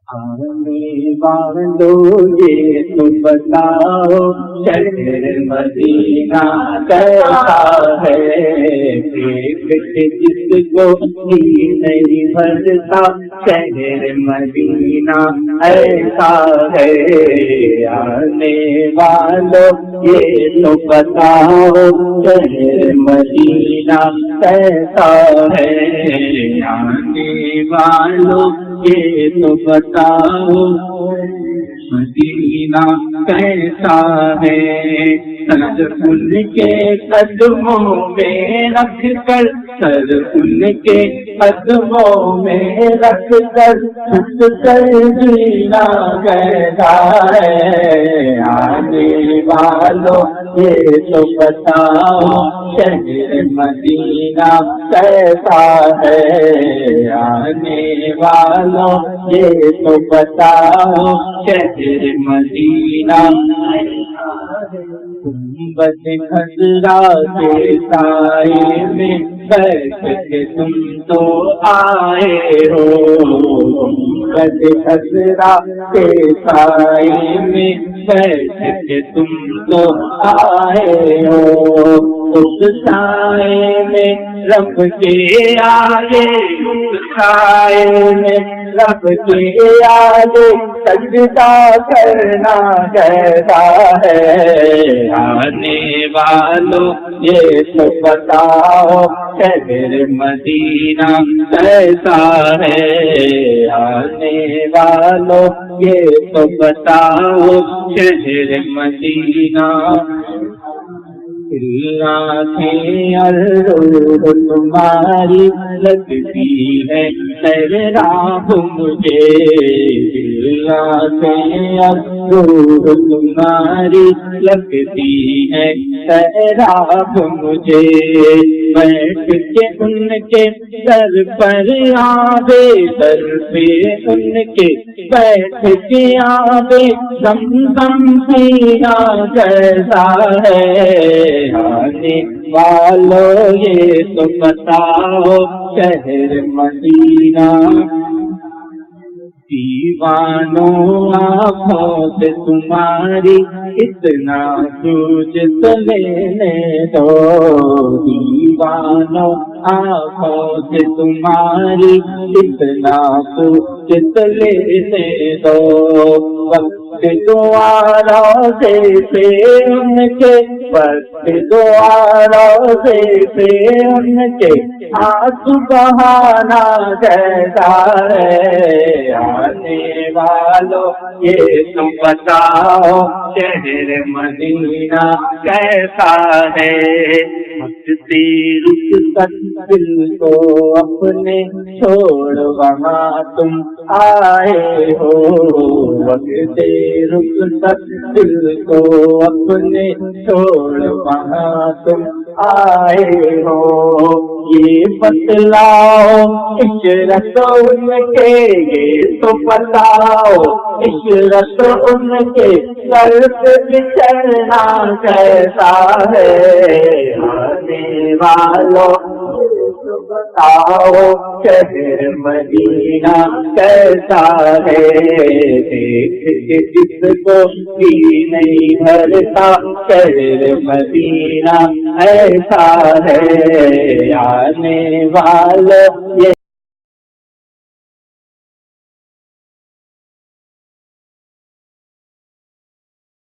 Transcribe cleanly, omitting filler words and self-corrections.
آنے والوں یہ تو بتاؤ شہر مدینہ کیسا ہے، دیکھ جس کو جی نہیں بھرتا شہر مدینہ ایسا ہے۔ آنے والوں یہ تو بتاؤ شہر مدینہ کیسا ہے، آنے والوں یہ تو بتاؤ مدینہ کیسا ہے۔ سر ان کے قدموں میں رکھ کر، سر ان کے قدموں میں رکھ کر جھک کر جینا کیسا ہے، آنے والوں یہ تو بتاؤ شہر مدینہ کیسا ہے، آنے والوں یہ تو بتاؤ شہر مدینہ گنبد خضرا کے سائے میں بیٹھ کے تم تو آئے ہو، گنبد خضرا کے سائے میں بیٹھ کے تم تو آئے ہو، اس سائے میں رب کے آگے، اس سائے میں رب کے آگے سجدہ کرنا کیسا ہے، آنے والوں یہ تو بتاؤ شہر مدینہ کیسا ہے، آنے والوں یہ تو بتاؤ شہر مدینہ۔ آنکھیں اور روح تمہاری لگتی ہے سیراب مجھے، آنکھیں اور روح تمہاری لگتی ہے سیراب مجھے، بیٹھ کے ان کے در پر آبے در پہ ان کے بیٹھ کے آبے زمزم پینا کیسا ہے، آنے والوں یہ تو بتاؤ شہر مدینہ۔ دیوانوں آنکھوں سے تمہاری اتنا سوج تو لینے دو، دیوانوں آنکھوں سے تمہاری اتنا سوج تو لینے دو، وقت دعا روزے پہ ان کے، وقت دعا روزے پہ ان کے آنسو بہانا کیسا ہے، آنے والوں یہ تو بتاؤ شہر مدینہ کیسا ہے، ہنستے رخصت دل کو اپنے چھوڑ وہاں تم آئے ہو، وقت رخصت دل کو اپنے چھوڑ وہاں تم آئے ہو، یہ بتلاؤ عشرت ان کے یہ تو بتاؤ عشرت ان کے سر پہ بچھڑنا کیسا ہے، آنے والوں بتاؤ شہر مدینہ کیسا ہے، دیکھ کے جس کو جی نہیں بھرتا شہر مدینہ ایسا ہے، آنے والوں